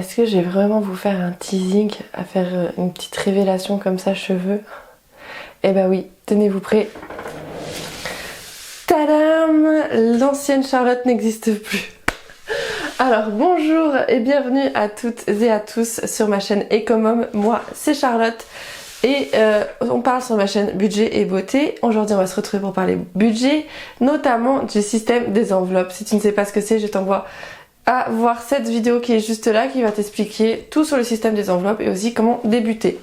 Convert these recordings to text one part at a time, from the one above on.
est-ce que je vais vraiment vous faire un teasing, à faire une petite révélation comme ça, cheveux? Eh ben oui, tenez-vous prêts. Tadam! L'ancienne Charlotte n'existe plus. Alors bonjour et bienvenue à toutes et à tous sur ma chaîne Ecomom. Moi c'est Charlotte et on parle sur ma chaîne budget et beauté. Aujourd'hui on va se retrouver pour parler budget, notamment du système des enveloppes. Si tu ne sais pas ce que c'est, je t'envoie à voir cette vidéo qui est juste là, qui va t'expliquer tout sur le système des enveloppes et aussi comment débuter.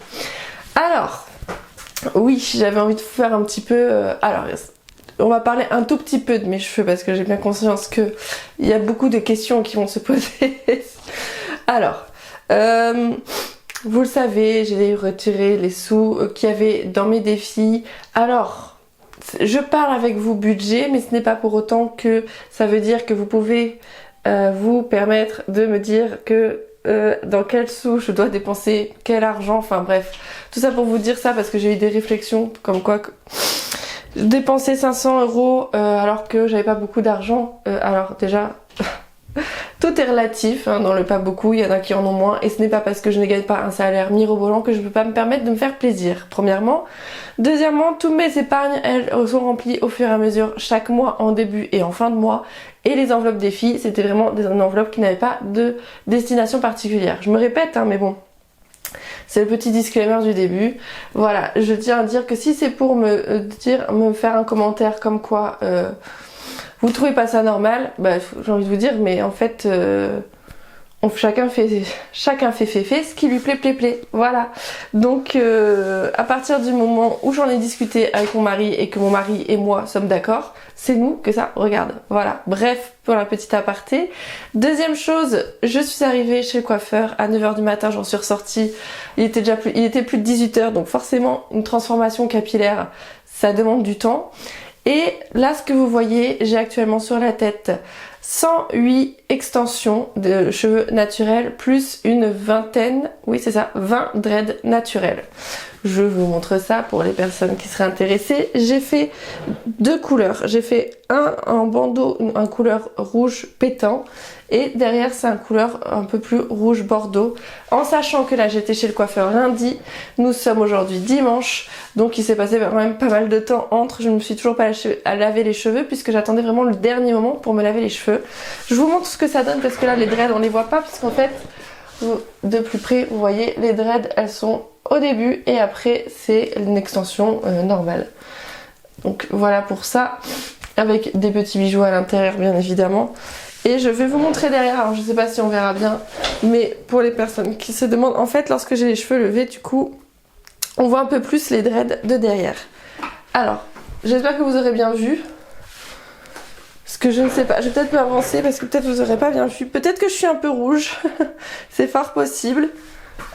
Alors, oui, j'avais envie de faire un petit peu... alors, on va parler un tout petit peu de mes cheveux parce que j'ai bien conscience qu'il y a beaucoup de questions qui vont se poser. Alors, vous le savez, j'ai retiré les sous qu'il y avait dans mes défis. Alors, je parle avec vous budget, mais ce n'est pas pour autant que ça veut dire que vous pouvez... vous permettre de me dire que dans quel sous je dois dépenser quel argent, enfin bref, tout ça pour vous dire ça parce que j'ai eu des réflexions comme quoi que dépenser 500 € alors que j'avais pas beaucoup d'argent, alors déjà tout est relatif, hein, dans le pas beaucoup, il y en a qui en ont moins et ce n'est pas parce que je ne gagne pas un salaire mirobolant que je peux pas me permettre de me faire plaisir, premièrement. Deuxièmement, toutes mes épargnes, elles sont remplies au fur et à mesure chaque mois en début et en fin de mois. Et les enveloppes des filles, c'était vraiment des enveloppes qui n'avaient pas de destination particulière. Je me répète, hein, mais bon, c'est le petit disclaimer du début. Voilà, je tiens à dire que si c'est pour me faire un commentaire comme quoi vous trouvez pas ça normal, bah, j'ai envie de vous dire, mais en fait... chacun fait ce qui lui plaît. Voilà. Donc à partir du moment où j'en ai discuté avec mon mari et que mon mari et moi sommes d'accord, c'est nous que ça regarde. Voilà. Bref, pour la petite aparté. Deuxième chose, je suis arrivée chez le coiffeur à 9 h du matin, j'en suis ressortie. Il était plus de 18 h, donc forcément une transformation capillaire, ça demande du temps. Et là, ce que vous voyez, j'ai actuellement sur la tête 108 extensions de cheveux naturels plus une vingtaine, oui c'est ça, 20 dreads naturels. Je vous montre ça pour les personnes qui seraient intéressées. J'ai fait deux couleurs. J'ai fait un bandeau, un couleur rouge pétant et derrière c'est un couleur un peu plus rouge bordeaux. En sachant que là j'étais chez le coiffeur lundi, nous sommes aujourd'hui dimanche, donc il s'est passé quand même pas mal de temps entre. Je ne me suis toujours pas à laver les cheveux puisque j'attendais vraiment le dernier moment pour me laver les cheveux. Je vous montre ce que ça donne parce que là les dreads on les voit pas puisqu'en fait de plus près vous voyez les dreads elles sont au début et après c'est une extension normale. Donc voilà pour ça, avec des petits bijoux à l'intérieur bien évidemment. Et je vais vous montrer derrière, alors je sais pas si on verra bien, mais pour les personnes qui se demandent, en fait lorsque j'ai les cheveux levés du coup, on voit un peu plus les dreads de derrière. Alors, j'espère que vous aurez bien vu. Parce que je ne sais pas, je vais peut-être m'avancer parce que peut-être vous aurez pas bien vu. Peut-être que je suis un peu rouge, c'est fort possible.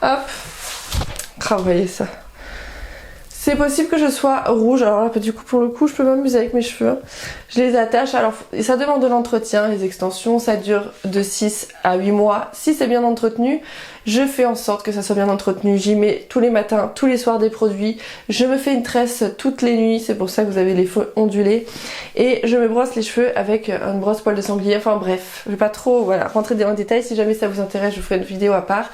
Hop. Ah, vous voyez ça. C'est possible que je sois rouge, alors là du coup pour le coup je peux m'amuser avec mes cheveux. Je les attache, alors ça demande de l'entretien, les extensions, ça dure de 6 à 8 mois. Si c'est bien entretenu, je fais en sorte que ça soit bien entretenu. J'y mets tous les matins, tous les soirs des produits. Je me fais une tresse toutes les nuits, c'est pour ça que vous avez les cheveux ondulés. Et je me brosse les cheveux avec une brosse poil de sanglier, enfin bref, je vais pas trop rentrer dans les détails. Si jamais ça vous intéresse, je vous ferai une vidéo à part.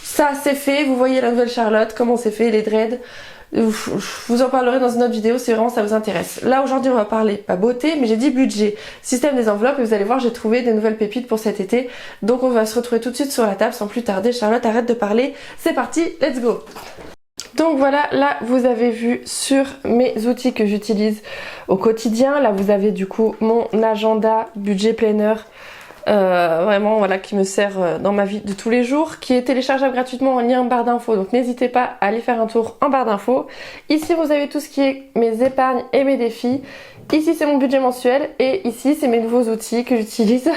Ça c'est fait, vous voyez la nouvelle Charlotte, comment c'est fait, les dreads. Je vous en parlerai dans une autre vidéo si vraiment ça vous intéresse. Là aujourd'hui on va parler pas beauté mais j'ai dit budget, système des enveloppes et vous allez voir j'ai trouvé des nouvelles pépites pour cet été. Donc on va se retrouver tout de suite sur la table sans plus tarder. Charlotte arrête de parler, c'est parti, let's go. Donc voilà, là vous avez vu sur mes outils que j'utilise au quotidien. Là vous avez du coup mon agenda budget planner. Vraiment voilà qui me sert dans ma vie de tous les jours, qui est téléchargeable gratuitement en lien en barre d'infos, donc n'hésitez pas à aller faire un tour en barre d'infos. Ici vous avez tout ce qui est mes épargnes et mes défis. Ici c'est mon budget mensuel et ici c'est mes nouveaux outils que j'utilise.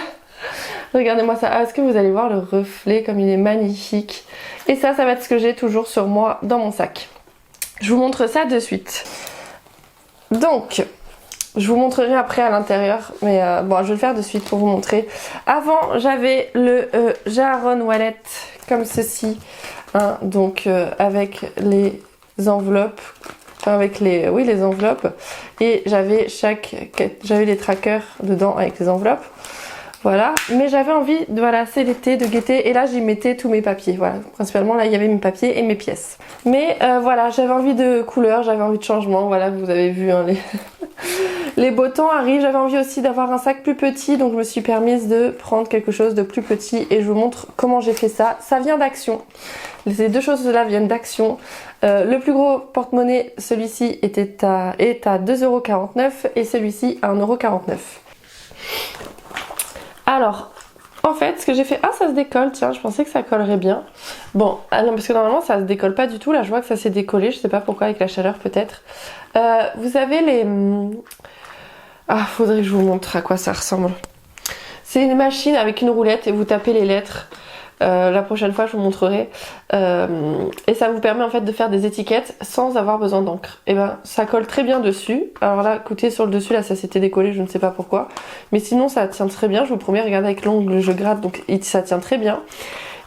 Regardez-moi ça, est-ce que vous allez voir le reflet comme il est magnifique. Et ça va être ce que j'ai toujours sur moi dans mon sac. Je vous montre ça de suite. Donc je vous montrerai après à l'intérieur, mais bon, je vais le faire de suite pour vous montrer. Avant, j'avais le Jaron Wallet comme ceci, hein, donc avec les enveloppes, enfin avec les enveloppes, et j'avais les trackers dedans avec les enveloppes. Voilà, mais j'avais envie, voilà, c'est l'été, de gaieté, et là j'y mettais tous mes papiers, voilà, principalement là il y avait mes papiers et mes pièces. Mais voilà, j'avais envie de couleur, j'avais envie de changement, voilà, vous avez vu, hein, les beaux temps arrivent, j'avais envie aussi d'avoir un sac plus petit, donc je me suis permise de prendre quelque chose de plus petit, et je vous montre comment j'ai fait ça. Ça vient d'Action, ces deux choses-là viennent d'Action. Le plus gros porte-monnaie, celui-ci est à 2,49 € et celui-ci à 1,49 €. Alors, en fait, ce que j'ai fait... Ah, ça se décolle, tiens, je pensais que ça collerait bien. Bon, ah non, parce que normalement, ça se décolle pas du tout. Là, je vois que ça s'est décollé, je sais pas pourquoi, avec la chaleur peut-être. Vous avez les... Ah, faudrait que je vous montre à quoi ça ressemble. C'est une machine avec une roulette et vous tapez les lettres. La prochaine fois je vous montrerai et ça vous permet en fait de faire des étiquettes sans avoir besoin d'encre. Et ben ça colle très bien dessus. Alors là, écoutez, sur le dessus là ça s'était décollé, je ne sais pas pourquoi, mais sinon ça tient très bien. Je vous promets, regardez, avec l'ongle je gratte, donc ça tient très bien.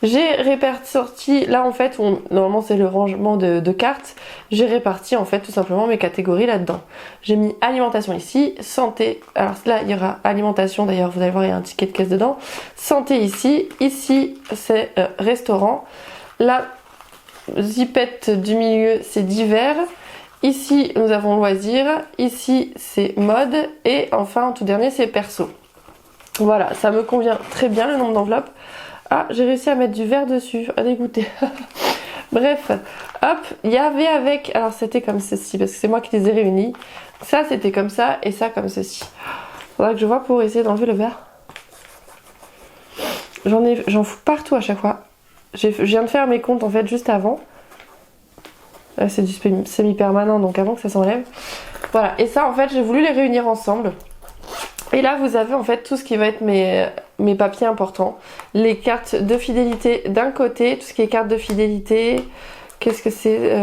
J'ai réparti, là en fait, normalement c'est le rangement de cartes, j'ai réparti en fait tout simplement mes catégories là-dedans. J'ai mis alimentation ici, santé, alors là il y aura alimentation, d'ailleurs vous allez voir il y a un ticket de caisse dedans, santé ici c'est restaurant, la zipette du milieu c'est divers, ici nous avons loisirs, ici c'est mode, et enfin en tout dernier c'est perso. Voilà, ça me convient très bien le nombre d'enveloppes. Ah, j'ai réussi à mettre du vert dessus, à dégoûter. Bref, hop, il y avait avec... Alors c'était comme ceci, parce que c'est moi qui les ai réunis. Ça c'était comme ça, et ça comme ceci. Faudra que je vois pour essayer d'enlever le vert. J'en fous partout à chaque fois. Je viens de faire mes comptes en fait juste avant. C'est du semi-permanent, donc avant que ça s'enlève. Voilà, et ça en fait j'ai voulu les réunir ensemble. Et là vous avez en fait tout ce qui va être mes papiers importants. Les cartes de fidélité d'un côté, tout ce qui est cartes de fidélité. Qu'est-ce que c'est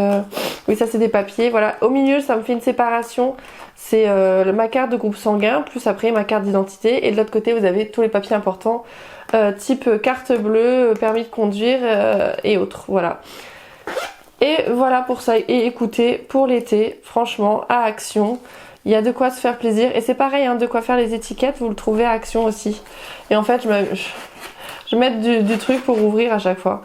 Oui, ça c'est des papiers, voilà. Au milieu ça me fait une séparation. C'est ma carte de groupe sanguin, plus après ma carte d'identité. Et de l'autre côté vous avez tous les papiers importants, type carte bleue, permis de conduire et autres, voilà. Et voilà pour ça. Et écoutez, pour l'été, franchement, à Action, il y a de quoi se faire plaisir. Et c'est pareil, hein, de quoi faire les étiquettes, vous le trouvez à Action aussi. Et en fait, je vais mettre du truc pour ouvrir à chaque fois.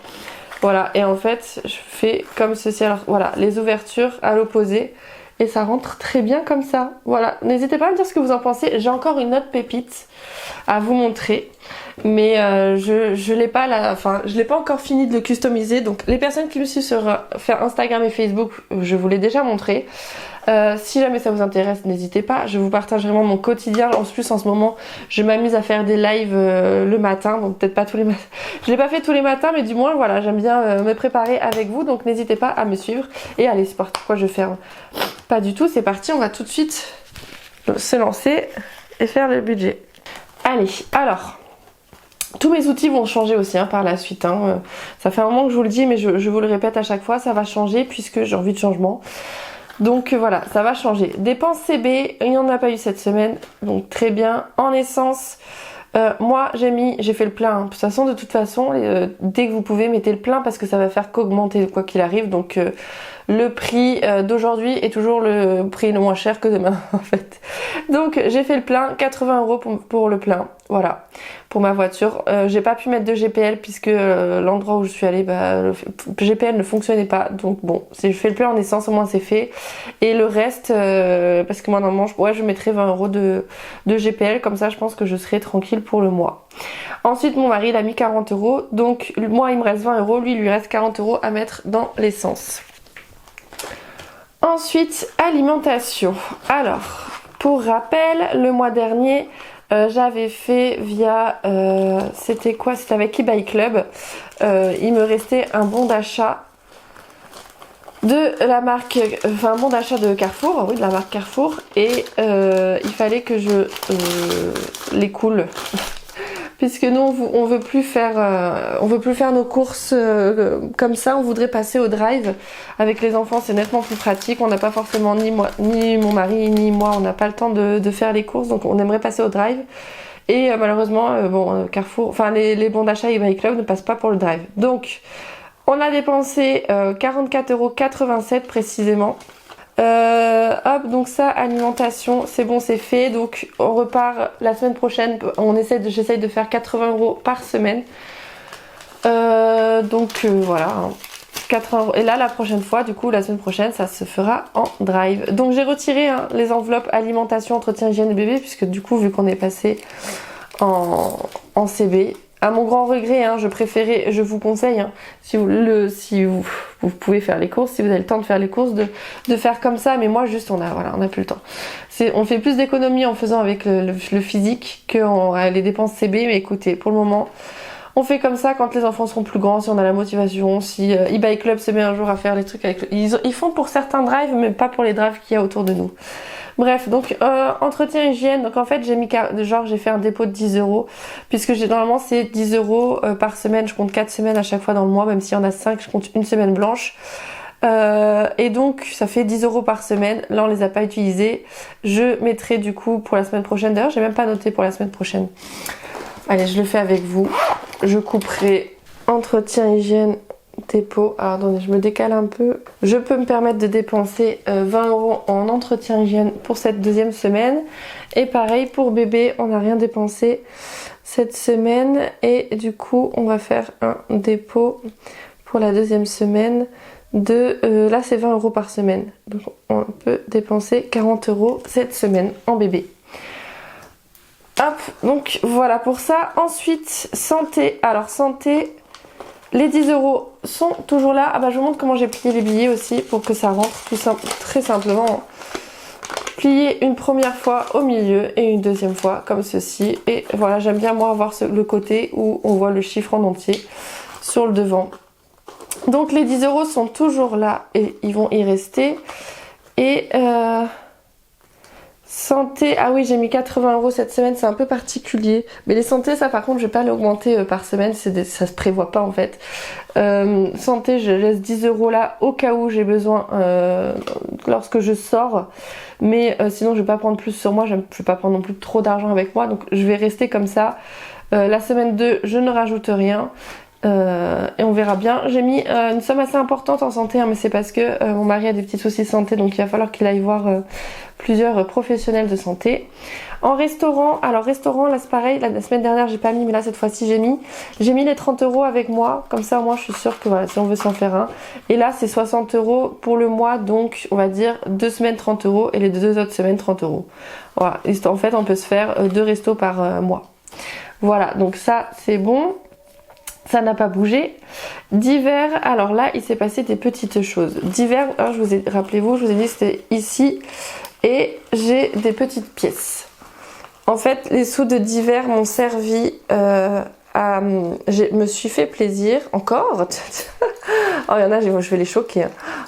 Voilà, et en fait, je fais comme ceci. Alors voilà, les ouvertures à l'opposé. Et ça rentre très bien comme ça. Voilà, n'hésitez pas à me dire ce que vous en pensez. J'ai encore une autre pépite à vous montrer. Mais je l'ai pas là, enfin je l'ai pas encore fini de le customiser. Donc les personnes qui me suivent sur Instagram et Facebook, je vous l'ai déjà montré. Si jamais ça vous intéresse, n'hésitez pas. Je vous partage vraiment mon quotidien. En plus en ce moment je m'amuse à faire des lives le matin. Donc peut-être pas tous les matins. Je l'ai pas fait tous les matins, mais du moins voilà, j'aime bien me préparer avec vous. Donc n'hésitez pas à me suivre. Et allez, c'est parti. Pourquoi je ferme? Pas du tout, c'est parti, on va tout de suite se lancer et faire le budget. Allez, alors tous mes outils vont changer aussi hein, par la suite. Hein. Ça fait un moment que je vous le dis, mais je vous le répète à chaque fois, ça va changer puisque j'ai envie de changement. Donc voilà, ça va changer. Dépenses CB, il n'y en a pas eu cette semaine, donc très bien. En essence, moi j'ai fait le plein. Hein. De toute façon, dès que vous pouvez, mettez le plein parce que ça va faire qu'augmenter quoi qu'il arrive. Donc le prix d'aujourd'hui est toujours le prix le moins cher que demain en fait. Donc j'ai fait le plein, 80 € pour le plein, voilà, pour ma voiture. J'ai pas pu mettre de GPL puisque l'endroit où je suis allée, le GPL ne fonctionnait pas. Donc bon, j'ai fait le plein en essence, au moins c'est fait. Et le reste, parce que moi normalement, je mettrai 20 € de GPL, comme ça je pense que je serai tranquille pour le mois. Ensuite mon mari il a mis 40 €, donc moi il me reste 20 €, lui il lui reste 40 € à mettre dans l'essence. Ensuite, alimentation. Alors, pour rappel, le mois dernier, j'avais fait via... c'était quoi? C'était avec eBay Club. Il me restait un bon d'achat de la marque... Enfin, un bon d'achat de Carrefour, oui, de la marque Carrefour. Et il fallait que je l'écoule. Puisque nous on veut plus faire nos courses comme ça, on voudrait passer au drive. Avec les enfants c'est nettement plus pratique, on n'a pas forcément ni mon mari ni moi, on n'a pas le temps de faire les courses, donc on aimerait passer au drive. Et malheureusement Carrefour, enfin les bons d'achat eBay Club ne passent pas pour le drive. Donc on a dépensé 44,87 € précisément. Hop, donc ça, alimentation, c'est bon, c'est fait. Donc on repart la semaine prochaine. J'essaye de faire 80 € par semaine. Voilà, hein. 80 €. Et là, la prochaine fois, du coup, la semaine prochaine, ça se fera en drive. Donc j'ai retiré les enveloppes alimentation, entretien, hygiène bébé, puisque du coup, vu qu'on est passé en CB, à mon grand regret, je vous conseille, si vous pouvez faire les courses, si vous avez le temps de faire les courses, de faire comme ça. Mais moi, juste, on a plus le temps. On fait plus d'économies en faisant avec le physique que les dépenses CB. Mais écoutez, pour le moment, on fait comme ça quand les enfants seront plus grands, si on a la motivation, si eBay Club se met un jour à faire les trucs avec ils font pour certains drives, mais pas pour les drives qu'il y a autour de nous. Bref, donc entretien hygiène, donc en fait j'ai fait un dépôt de 10 €, puisque normalement c'est 10 € par semaine, je compte 4 semaines à chaque fois dans le mois, même s'il y en a 5, je compte une semaine blanche. Et donc ça fait 10 € par semaine, là on les a pas utilisés, je mettrai du coup pour la semaine prochaine, d'ailleurs j'ai même pas noté pour la semaine prochaine. Allez, je le fais avec vous. Je couperai entretien, hygiène, dépôt. Alors attendez, je me décale un peu. Je peux me permettre de dépenser 20 € en entretien, hygiène pour cette deuxième semaine. Et pareil pour bébé, on n'a rien dépensé cette semaine. Et du coup, on va faire un dépôt pour la deuxième semaine là c'est 20 € par semaine. Donc on peut dépenser 40 € cette semaine en bébé. Hop, donc voilà pour ça. Ensuite, santé. Alors santé, les 10 € sont toujours là. Ah bah je vous montre comment j'ai plié les billets aussi pour que ça rentre très simplement. Plier une première fois au milieu et une deuxième fois comme ceci. Et voilà, j'aime bien moi avoir le côté où on voit le chiffre en entier sur le devant. Donc les 10 € sont toujours là et ils vont y rester. Et santé, ah oui, j'ai mis 80 € cette semaine, c'est un peu particulier. Mais les santé, ça par contre, je vais pas l'augmenter par semaine, ça se prévoit pas en fait. Santé, je laisse 10 € là au cas où j'ai besoin lorsque je sors. Mais sinon, je vais pas prendre plus sur moi, je vais pas prendre non plus trop d'argent avec moi. Donc je vais rester comme ça. La semaine 2, je ne rajoute rien. Et on verra bien. J'ai mis une somme assez importante en santé, mais c'est parce que mon mari a des petits soucis de santé, donc il va falloir qu'il aille voir plusieurs professionnels de santé. En restaurant, alors restaurant, là c'est pareil, la semaine dernière j'ai pas mis, mais là cette fois-ci j'ai mis les 30 € avec moi, comme ça au moins je suis sûre que voilà, si on veut s'en faire un. Et là c'est 60 € pour le mois, donc on va dire 2 semaines 30 € et les 2 autres semaines 30 €. Voilà, en fait on peut se faire 2 restos par mois. Voilà, donc ça c'est bon. Ça n'a pas bougé. D'hiver, alors là, il s'est passé des petites choses. D'hiver, rappelez-vous, je vous ai dit que c'était ici. Et j'ai des petites pièces. En fait, les sous de d'hiver m'ont servi je me suis fait plaisir. Encore. Oh, il y en a, je vais les choquer.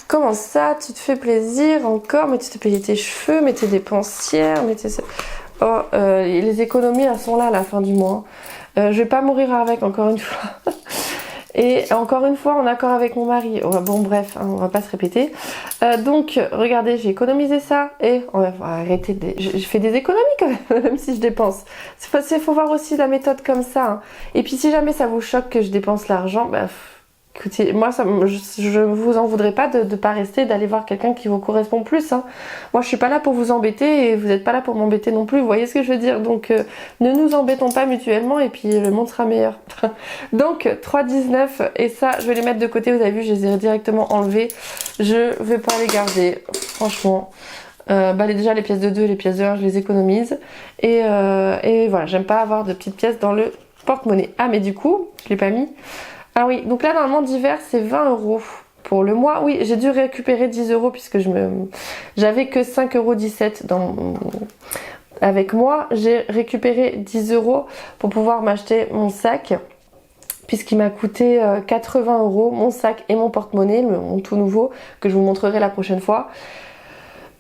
Comment ça, tu te fais plaisir encore? Mais tu te payes tes cheveux, mais tes dépensières, mais tes... Oh, les économies, elles sont là à la fin du mois. Je vais pas mourir avec, encore une fois. Et encore une fois en accord avec mon mari. Bon bref, on va pas se répéter. Donc regardez, j'ai économisé ça. Et on va arrêter je fais des économies quand même, même si je dépense. Faut voir aussi la méthode comme ça. Et puis si jamais ça vous choque que je dépense l'argent, bah écoutez, moi je vous en voudrais pas de pas rester, d'aller voir quelqu'un qui vous correspond plus. Moi je suis pas là pour vous embêter et vous n'êtes pas là pour m'embêter non plus, vous voyez ce que je veux dire. Donc ne nous embêtons pas mutuellement et puis le monde sera meilleur. Donc 3,19 et ça je vais les mettre de côté, vous avez vu je les ai directement enlevés. Je vais pas les garder, franchement. Déjà les pièces de 2 et les pièces de 1 je les économise. Et voilà, j'aime pas avoir de petites pièces dans le porte-monnaie. Ah mais du coup, je l'ai pas mis. Ah oui, donc là normalement d'hiver c'est 20 € pour le mois. Oui, j'ai dû récupérer 10 € puisque j'avais que 5,17 € avec moi. J'ai récupéré 10 € pour pouvoir m'acheter mon sac puisqu'il m'a coûté 80 €, mon sac et mon porte-monnaie, mon tout nouveau, que je vous montrerai la prochaine fois.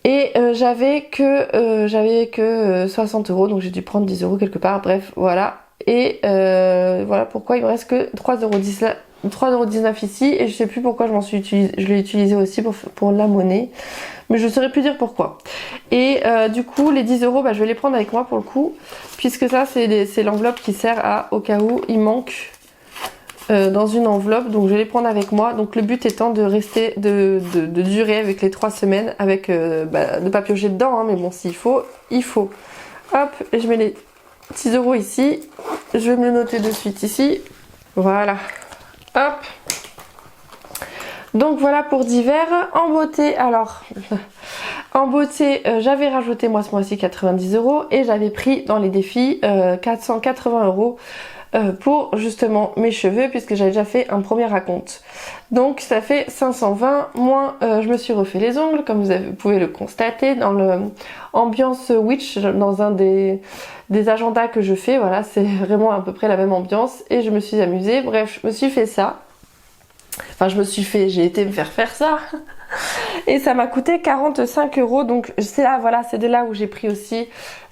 Et j'avais que 60 €, donc j'ai dû prendre 10 € quelque part, bref, voilà. Et voilà pourquoi il me reste que 3,19 € ici et je sais plus pourquoi je l'ai utilisé aussi pour la monnaie, mais je saurais plus dire pourquoi. Et du coup les 10 € je vais les prendre avec moi pour le coup, puisque ça c'est l'enveloppe qui sert au cas où il manque dans une enveloppe, donc je vais les prendre avec moi. Donc le but étant de rester, de durer avec les 3 semaines, avec de pas piocher dedans, hein, mais bon, s'il faut, il faut. Hop, et je mets les 6 € ici. Je vais me le noter de suite ici. Voilà. Hop. Donc voilà pour d'hiver. En beauté, alors, en beauté, j'avais rajouté moi ce mois-ci 90 € et j'avais pris dans les défis 480 € pour justement mes cheveux, puisque j'avais déjà fait un premier raconte. Donc ça fait 520, moins je me suis refait les ongles, comme vous pouvez le constater dans le ambiance witch, dans un des agendas que je fais. Voilà, c'est vraiment à peu près la même ambiance et je me suis amusée. Bref, je me suis fait ça. Enfin, j'ai été me faire ça. Et ça m'a coûté 45 €. Donc c'est là, voilà, c'est de là où j'ai pris aussi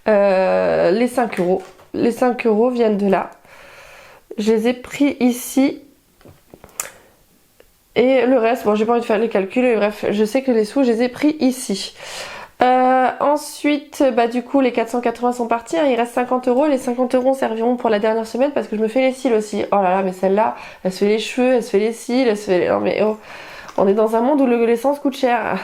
les 5 €. Les 5 € viennent de là. Je les ai pris ici. Et le reste, bon, j'ai pas envie de faire les calculs. Bref, je sais que les sous, je les ai pris ici. Ensuite, bah du coup, les 480 sont partis. Hein, il reste 50 €. Les 50 € serviront pour la dernière semaine parce que je me fais les cils aussi. Oh là là, mais celle-là, elle se fait les cheveux, elle se fait les cils, elle se fait... Non mais oh, on est dans un monde où l'essence coûte cher.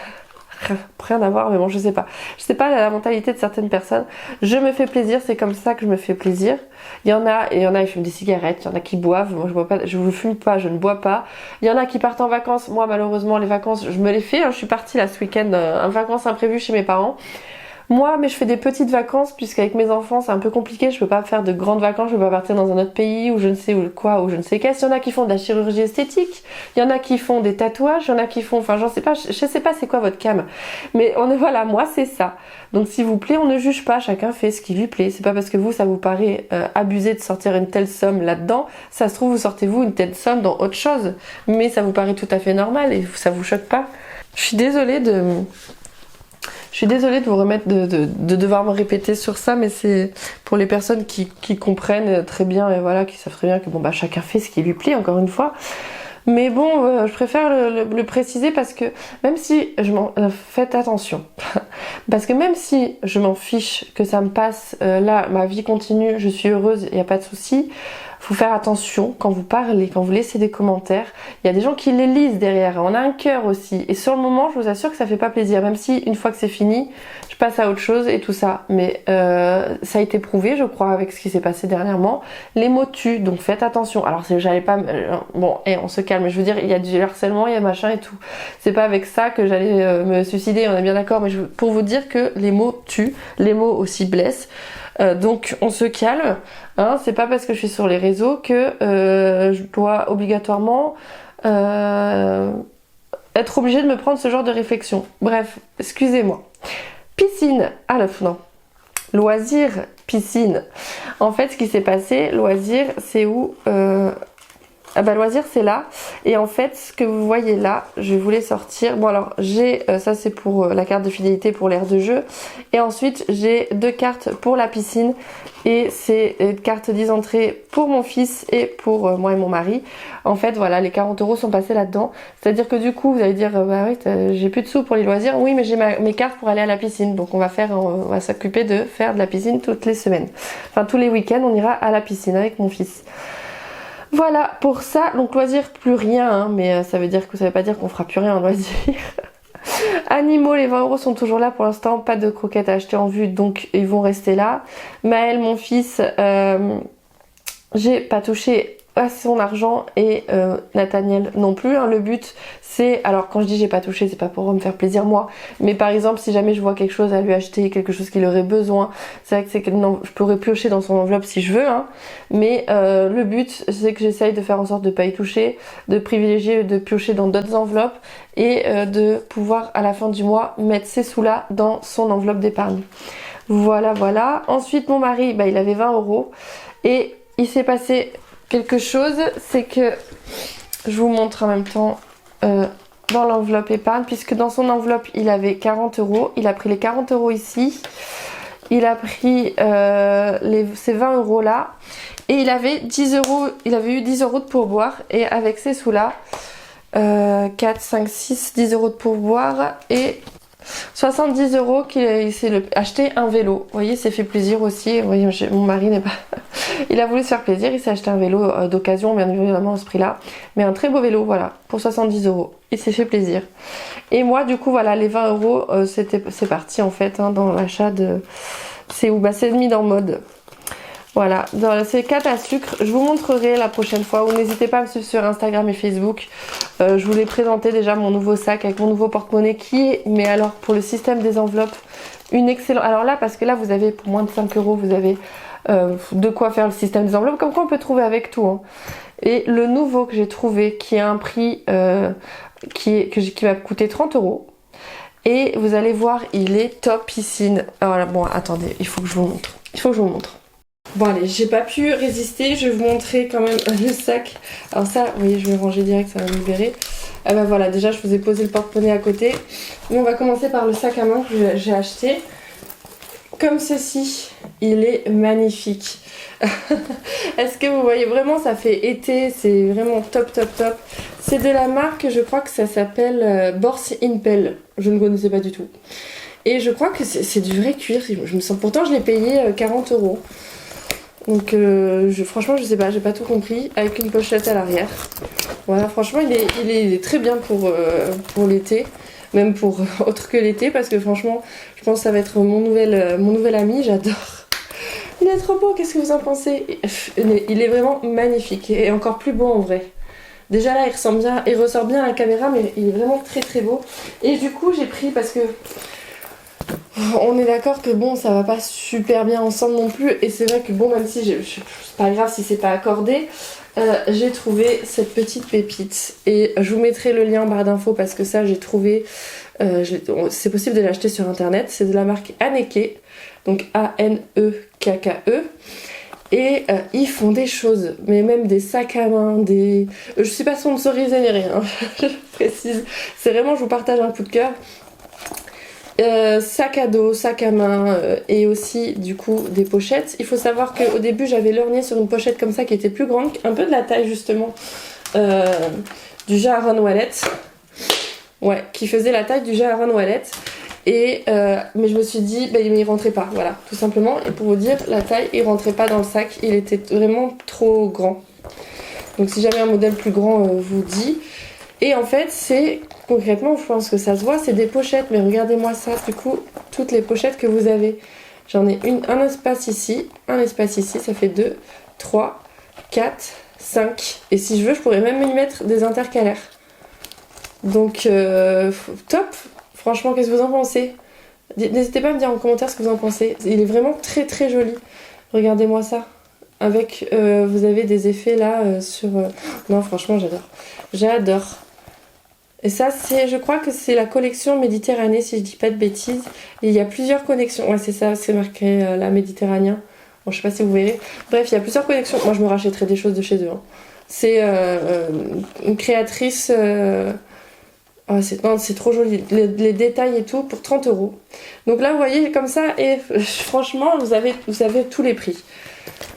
Rien à voir, mais bon, je sais pas. Je sais pas la mentalité de certaines personnes. Je me fais plaisir, c'est comme ça que je me fais plaisir. Il y en a, ils fument des cigarettes, il y en a qui boivent. Moi, je bois pas, je ne fume pas, je ne bois pas. Il y en a qui partent en vacances. Moi, malheureusement, les vacances, je me les fais. Hein. Je suis partie là ce week-end, en vacances imprévues chez mes parents. Moi, mais je fais des petites vacances puisqu'avec mes enfants c'est un peu compliqué, je peux pas faire de grandes vacances, je peux pas partir dans un autre pays ou je ne sais où quoi ou je ne sais qu'est-ce. Il y en a qui font de la chirurgie esthétique, il y en a qui font des tatouages, il y en a qui font, enfin j'en sais pas, je sais pas c'est quoi votre cam, mais voilà, moi c'est ça. Donc s'il vous plaît, on ne juge pas, chacun fait ce qui lui plaît. C'est pas parce que vous ça vous paraît abusé de sortir une telle somme là-dedans, ça se trouve vous sortez vous une telle somme dans autre chose, mais ça vous paraît tout à fait normal et ça vous choque pas. Je suis désolée de vous remettre de devoir me répéter sur ça, mais c'est pour les personnes qui comprennent très bien et voilà, qui savent très bien que bon bah chacun fait ce qui lui plaît, encore une fois. Mais bon, je préfère le préciser parce que même si faites attention, parce que même si je m'en fiche que ça me passe, là ma vie continue, je suis heureuse, il n'y a pas de souci. Faut faire attention quand vous parlez, quand vous laissez des commentaires. Il y a des gens qui les lisent derrière. On a un cœur aussi. Et sur le moment, je vous assure que ça fait pas plaisir. Même si une fois que c'est fini, je passe à autre chose et tout ça. Mais ça a été prouvé, je crois, avec ce qui s'est passé dernièrement. Les mots tuent, donc faites attention. Alors j'allais pas... Bon, on se calme. Je veux dire, il y a du harcèlement, il y a machin et tout. C'est pas avec ça que j'allais me suicider, on est bien d'accord. Mais pour vous dire que les mots tuent, les mots aussi blessent. Donc on se calme, hein, c'est pas parce que je suis sur les réseaux que je dois obligatoirement être obligée de me prendre ce genre de réflexion. Bref, excusez-moi. Piscine, non. Loisirs, piscine. En fait, ce qui s'est passé, loisirs, c'est où loisir c'est là, et en fait ce que vous voyez là, je vais vous les sortir. Bon alors j'ai ça c'est pour la carte de fidélité pour l'aire de jeu, et ensuite j'ai 2 cartes pour la piscine, et c'est une carte 10 entrées pour mon fils et pour moi et mon mari. En fait voilà, les 40 € sont passés là-dedans, c'est à dire que du coup vous allez dire bah oui j'ai plus de sous pour les loisirs. Oui, mais j'ai mes cartes pour aller à la piscine, donc on va s'occuper de faire de la piscine toutes les semaines, enfin tous les week-ends on ira à la piscine avec mon fils. Voilà pour ça, donc loisirs plus rien, hein, mais ça veut pas dire qu'on fera plus rien en loisirs. Animaux, les 20 € sont toujours là pour l'instant, pas de croquettes à acheter en vue, donc ils vont rester là. Maël, mon fils, j'ai pas touché à son argent, et Nathaniel non plus, hein. Le but c'est, alors quand je dis j'ai pas touché, c'est pas pour me faire plaisir moi, mais par exemple si jamais je vois quelque chose à lui acheter, quelque chose qu'il aurait besoin, c'est vrai que non, je pourrais piocher dans son enveloppe si je veux, hein. Mais le but c'est que j'essaye de faire en sorte de pas y toucher, de privilégier de piocher dans d'autres enveloppes, et de pouvoir à la fin du mois mettre ces sous là dans son enveloppe d'épargne. Voilà. Ensuite mon mari, il avait 20 €, et il s'est passé quelque chose, c'est que je vous montre en même temps dans l'enveloppe épargne, puisque dans son enveloppe il avait 40 €, il a pris les 40 € ici, il a pris ces 20 € là, et il avait 10 €, il avait eu 10 € de pourboire, et avec ces sous là 4, 5, 6, 10 € de pourboire et 70 € qu'il s'est acheté un vélo. Vous voyez, c'est fait plaisir aussi. Vous voyez, mon mari n'est pas... Il a voulu se faire plaisir, il s'est acheté un vélo d'occasion, bien évidemment à ce prix-là. Mais un très beau vélo, voilà, pour 70 €. Il s'est fait plaisir. Et moi, du coup, voilà, les 20 €, c'est parti en fait, hein, dans l'achat de... C'est où? Bah, c'est mis dans mode. Voilà, dans ces 4 à sucre, je vous montrerai la prochaine fois. Ou n'hésitez pas à me suivre sur Instagram et Facebook. Je vous l'ai présenté déjà, mon nouveau sac avec mon nouveau porte-monnaie qui est, mais alors pour le système des enveloppes, une excellente... Alors là, parce que là, vous avez pour moins de 5 €, vous avez de quoi faire le système des enveloppes. Comme quoi, on peut trouver avec tout. Hein. Et le nouveau que j'ai trouvé, qui a un prix qui va coûter 30 €. Et vous allez voir, il est top piscine. Alors là, bon, attendez, il faut que je vous montre. Il faut que je vous montre. Bon allez, j'ai pas pu résister, je vais vous montrer quand même le sac. Alors ça, vous voyez, je vais ranger direct, ça va me libérer. Ah bah voilà, déjà je vous ai posé le porte-monnaie à côté. Mais on va commencer par le sac à main que j'ai acheté. Comme ceci, il est magnifique. Est-ce que vous voyez vraiment, ça fait été, c'est vraiment top top top. C'est de la marque, je crois que ça s'appelle Bors Impel. Je ne connaissais pas du tout. Et je crois que c'est du vrai cuir. Je me sens, pourtant je l'ai payé 40 €. Donc franchement je sais pas, j'ai pas tout compris. Avec une pochette à l'arrière. Voilà, franchement il est très bien pour l'été. Même pour autre que l'été, parce que franchement je pense que ça va être mon nouvel ami, j'adore. Il est trop beau, qu'est-ce que vous en pensez? Il est vraiment magnifique et encore plus beau en vrai. Déjà là il ressort bien à la caméra, mais il est vraiment très très beau. Et du coup j'ai pris parce que on est d'accord que bon, ça va pas super bien ensemble non plus. Et c'est vrai que bon, même si c'est pas grave si c'est pas accordé, j'ai trouvé cette petite pépite. Et je vous mettrai le lien en barre d'infos parce que ça, j'ai trouvé. C'est possible de l'acheter sur internet. C'est de la marque Anneke, donc A-N-E-K-K-E. Et ils font des choses, mais même des sacs à main, des... Je suis pas sponsorisée ni rien, je précise. C'est vraiment, je vous partage un coup de cœur. Sac à dos, sac à main et aussi du coup des pochettes. Il faut savoir qu'au début j'avais lorgné sur une pochette comme ça qui était plus grande, un peu de la taille justement du Jaron Wallet. Ouais, qui faisait la taille du Jaron Wallet. Et mais je me suis dit, bah, il rentrait pas, voilà, tout simplement. Et pour vous dire, la taille, il rentrait pas dans le sac, il était vraiment trop grand. Donc si j'avais un modèle plus grand, vous dis. Et en fait, c'est concrètement, je pense que ça se voit, c'est des pochettes. Mais regardez-moi ça, du coup, toutes les pochettes que vous avez. J'en ai un espace ici, ça fait 2, 3, 4, 5. Et si je veux, je pourrais même y mettre des intercalaires. Donc, top. Franchement, qu'est-ce que vous en pensez? N'hésitez pas à me dire en commentaire ce que vous en pensez. Il est vraiment très très joli. Regardez-moi ça. Avec, vous avez des effets là sur... Non, franchement, j'adore. J'adore. Et ça, je crois que c'est la collection Méditerranée, si je dis pas de bêtises. Et il y a plusieurs collections. Ouais, c'est ça, c'est marqué la Méditerranée. Bon, je sais pas si vous verrez. Bref, il y a plusieurs collections. Moi, je me rachèterais des choses de chez eux. Hein. C'est une créatrice... Oh, c'est trop joli, les détails et tout pour 30 €. Donc là vous voyez comme ça et franchement vous avez tous les prix.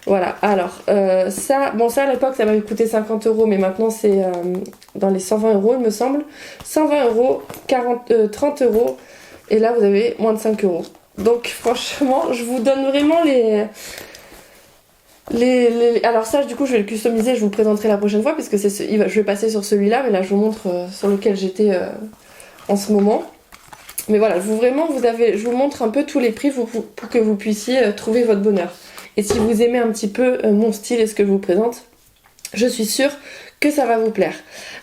Voilà, alors ça à l'époque ça m'avait coûté 50 € mais maintenant c'est dans les 120 € il me semble. 120 €, 30 € et là vous avez moins de 5 €. Donc franchement je vous donne vraiment alors ça du coup je vais le customiser, je vous le présenterai la prochaine fois puisque je vais passer sur celui-là, mais là je vous montre sur lequel j'étais en ce moment. Mais voilà, je vous montre un peu tous les prix pour que vous puissiez trouver votre bonheur. Et si vous aimez un petit peu mon style et ce que je vous présente, je suis sûre que ça va vous plaire.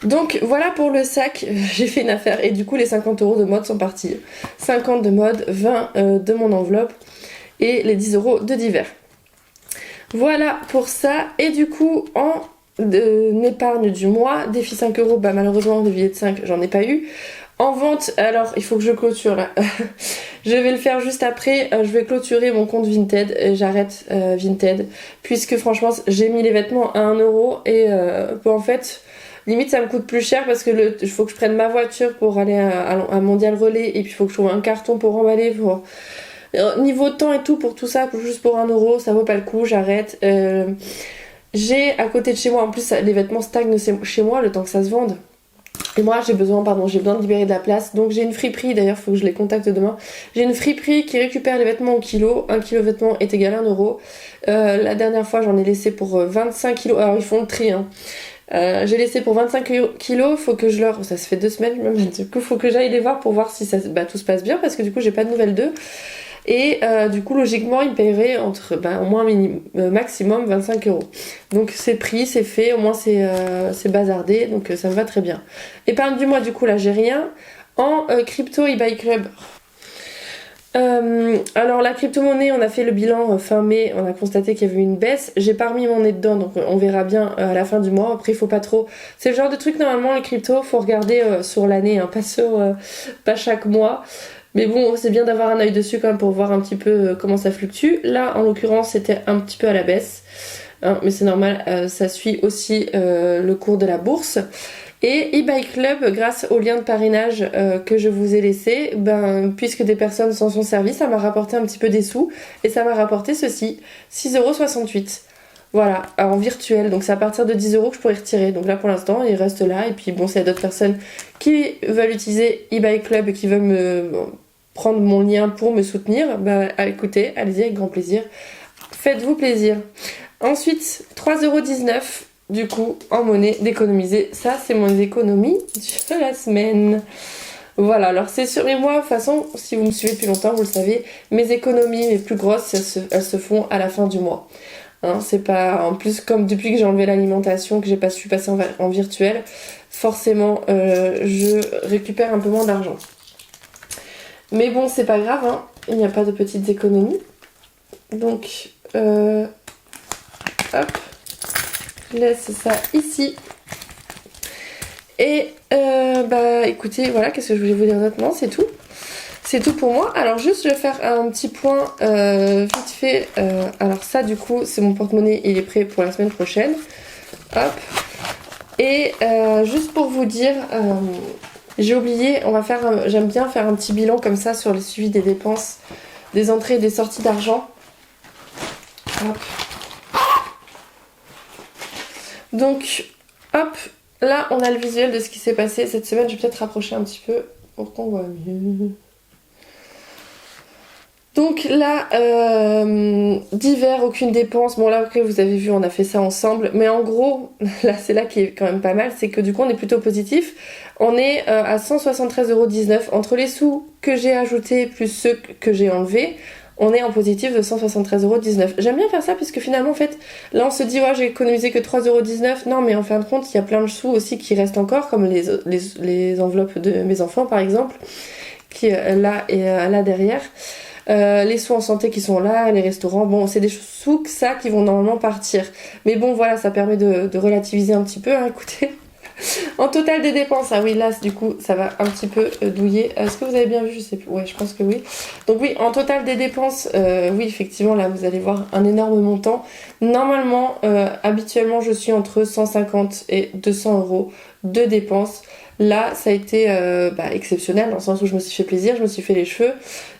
Donc voilà pour le sac, j'ai fait une affaire et du coup les 50 € de mode sont partis. 50 de mode, 20 de mon enveloppe et les 10 € de divers. Voilà pour ça. Et du coup, en épargne du mois, défi 5 €, bah malheureusement, de billet de 5, j'en ai pas eu. En vente, alors il faut que je clôture là. Je vais le faire juste après. Je vais clôturer mon compte Vinted. J'arrête Vinted. Puisque franchement, j'ai mis les vêtements à 1 €. Et en fait, limite ça me coûte plus cher parce que il faut que je prenne ma voiture pour aller à Mondial Relais. Et puis il faut que je trouve un carton pour emballer. Niveau temps et tout, pour tout ça, juste pour 1 €, ça vaut pas le coup, j'arrête. J'ai à côté de chez moi, en plus les vêtements stagnent chez moi le temps que ça se vende. Et moi j'ai besoin de libérer de la place. Donc j'ai une friperie, d'ailleurs il faut que je les contacte demain. J'ai une friperie qui récupère les vêtements au kilo. 1 kilo vêtements est égal à 1€. La dernière fois j'en ai laissé pour 25 kilos. Alors ils font le tri hein. J'ai laissé pour 25 kilos, faut que je leur... Ça se fait 2 semaines même, du coup faut que j'aille les voir pour voir si ça, tout se passe bien, parce que du coup j'ai pas de nouvelles d'eux. Et du coup logiquement ils me paieraient entre au moins maximum 25€. Donc c'est pris, c'est fait, au moins c'est bazardé, donc ça me va très bien. Épargne du mois du coup là j'ai rien. En crypto eBay Club. Alors la crypto-monnaie, on a fait le bilan fin mai, on a constaté qu'il y avait une baisse. J'ai pas remis mon nez dedans, donc on verra bien à la fin du mois. Après, il faut pas trop. C'est le genre de truc normalement les cryptos, faut regarder sur l'année, hein, pas chaque mois. Mais bon, c'est bien d'avoir un œil dessus quand même pour voir un petit peu comment ça fluctue. Là, en l'occurrence, c'était un petit peu à la baisse, hein, mais c'est normal, ça suit aussi le cours de la bourse. Et eBay Club, grâce au lien de parrainage que je vous ai laissé, puisque des personnes s'en sont servies, ça m'a rapporté un petit peu des sous. Et ça m'a rapporté ceci, 6,68€. Voilà, en virtuel. Donc c'est à partir de 10€ que je pourrais retirer. Donc là pour l'instant, il reste là. Et puis bon, s'il y a d'autres personnes qui veulent utiliser eBay Club et qui veulent prendre mon lien pour me soutenir, écoutez, allez-y avec grand plaisir. Faites-vous plaisir. Ensuite, 3,19€. Du coup, en monnaie d'économiser. Ça, c'est mon économie de la semaine. Voilà, alors c'est sûr. Mais moi, de toute façon, si vous me suivez depuis longtemps, vous le savez, mes économies les plus grosses, elles se font à la fin du mois. Hein, c'est pas... En plus, comme depuis que j'ai enlevé l'alimentation, que je suis passée en virtuel, forcément, je récupère un peu moins d'argent. Mais bon, c'est pas grave, hein. Il n'y a pas de petites économies. Donc, hop. Je laisse ça ici. Et écoutez, voilà, qu'est-ce que je voulais vous dire d'autre? Non, c'est tout. C'est tout pour moi. Alors juste, je vais faire un petit point vite fait. Alors ça, du coup, c'est mon porte-monnaie. Il est prêt pour la semaine prochaine. Hop. Et juste pour vous dire, j'ai oublié, j'aime bien faire un petit bilan comme ça sur le suivi des dépenses, des entrées et des sorties d'argent. Hop. Donc, hop, là on a le visuel de ce qui s'est passé cette semaine. Je vais peut-être rapprocher un petit peu pour qu'on voit mieux. Donc là, divers, aucune dépense. Bon là après vous avez vu, on a fait ça ensemble. Mais en gros, là c'est là qui est quand même pas mal, c'est que du coup on est plutôt positif. On est à 173,19€ entre les sous que j'ai ajoutés plus ceux que j'ai enlevés. On est en positif de 173,19€. J'aime bien faire ça puisque finalement en fait là on se dit ouais j'ai économisé que 3,19€. Non mais en fin de compte il y a plein de sous aussi qui restent encore, comme les enveloppes de mes enfants par exemple, qui là et là derrière. Les sous en santé qui sont là, les restaurants, bon c'est des sous que ça qui vont normalement partir. Mais bon voilà, ça permet de relativiser un petit peu, hein, écoutez. En total des dépenses, ah oui là du coup ça va un petit peu douiller. Est-ce que vous avez bien vu? Je sais plus, ouais je pense que oui. Donc oui, en total des dépenses, oui effectivement là vous allez voir un énorme montant. Normalement, habituellement je suis entre 150 et 200€ de dépenses. Là ça a été exceptionnel dans le sens où je me suis fait plaisir, je me suis fait les cheveux.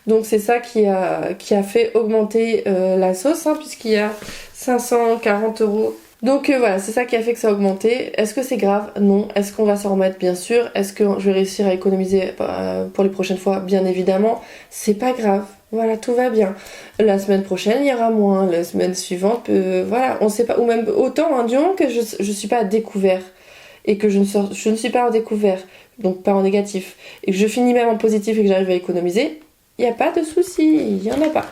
Donc c'est ça qui a fait augmenter la sauce, hein, puisqu'il y a 540€. Donc voilà, c'est ça qui a fait que ça a augmenté. Est-ce que c'est grave? Non. Est-ce qu'on va s'en remettre? Bien sûr. Est-ce que je vais réussir à économiser pour les prochaines fois? Bien évidemment. C'est pas grave. Voilà, tout va bien. La semaine prochaine, il y aura moins. La semaine suivante, voilà, on sait pas. Ou même autant, hein, du moment que je suis pas à découvert et que je ne suis pas en découvert, donc pas en négatif, et que je finis même en positif et que j'arrive à économiser, il n'y a pas de souci. Il n'y en a pas.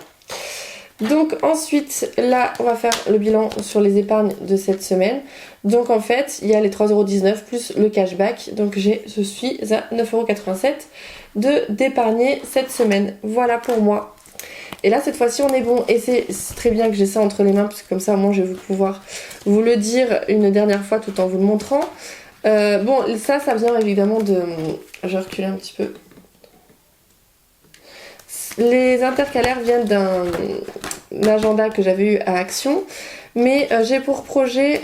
Donc ensuite, là, on va faire le bilan sur les épargnes de cette semaine. Donc en fait, il y a les 3,19€ plus le cashback. Donc je suis à 9,87€ d'épargner cette semaine. Voilà pour moi. Et là, cette fois-ci, on est bon. Et c'est très bien que j'ai ça entre les mains, parce que comme ça, moi, je vais pouvoir vous le dire une dernière fois tout en vous le montrant. Bon, ça vient évidemment de... Je vais reculer un petit peu. Les intercalaires viennent d'un agenda que j'avais eu à Action, Mais j'ai pour projet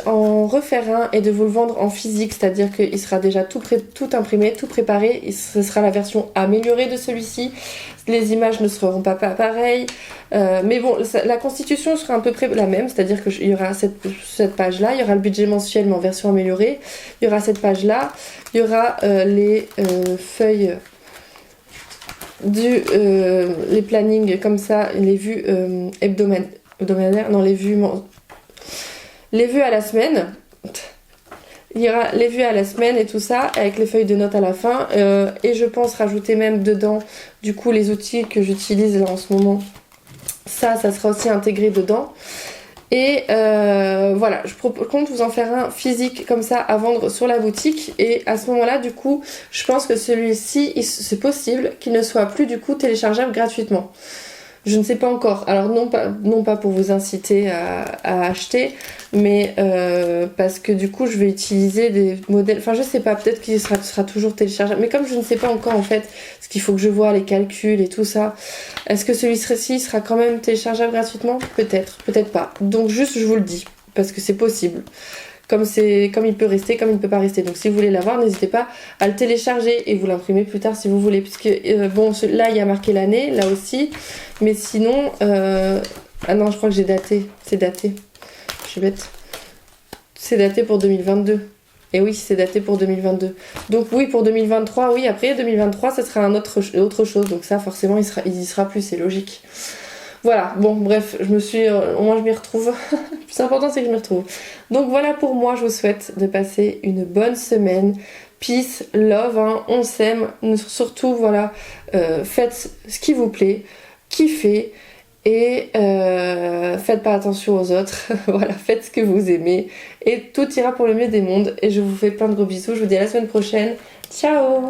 d'en refaire un et de vous le vendre en physique, c'est-à-dire qu'il sera déjà tout imprimé, tout préparé, et ce sera la version améliorée de celui-ci. Les images ne seront pas pareilles, mais bon, la constitution sera à peu près la même, c'est-à-dire qu'il y aura cette page-là, il y aura le budget mensuel mais en version améliorée, il y aura cette page-là, il y aura les feuilles les plannings comme ça, les vues hebdomadaires, non, les vues à la semaine. Il y aura les vues à la semaine et tout ça, avec les feuilles de notes à la fin. Et je pense rajouter même dedans, du coup, les outils que j'utilise là en ce moment. Ça sera aussi intégré dedans. Et voilà, je compte vous en faire un physique comme ça à vendre sur la boutique. Et à ce moment-là, du coup, je pense que celui-ci, c'est possible qu'il ne soit plus du coup téléchargeable gratuitement. Je ne sais pas encore. Alors non pas pour vous inciter à acheter, mais parce que du coup je vais utiliser des modèles. Enfin je sais pas, peut-être qu'il sera toujours téléchargeable. Mais comme je ne sais pas encore en fait, parce qu'il faut que je vois les calculs et tout ça. Est-ce que celui-ci sera quand même téléchargeable gratuitement? Peut-être, peut-être pas. Donc juste je vous le dis, parce que c'est possible. Comme il peut rester, comme il ne peut pas rester. Donc si vous voulez l'avoir, n'hésitez pas à le télécharger et vous l'imprimer plus tard si vous voulez. Puisque bon, là il y a marqué l'année, là aussi. Mais sinon, ah non, je crois que j'ai daté. C'est daté. Je suis bête. C'est daté pour 2022. Et oui, c'est daté pour 2022. Donc oui, pour 2023, oui. Après 2023, ça sera autre chose. Donc ça, forcément, il y sera plus. C'est logique. Voilà, bon bref, au moins je m'y retrouve. Le plus important c'est que je m'y retrouve. Donc voilà pour moi, je vous souhaite de passer une bonne semaine. Peace, love, hein, on s'aime. Surtout voilà, faites ce qui vous plaît, kiffez et faites pas attention aux autres. Voilà, faites ce que vous aimez et tout ira pour le mieux des mondes. Et je vous fais plein de gros bisous, je vous dis à la semaine prochaine. Ciao.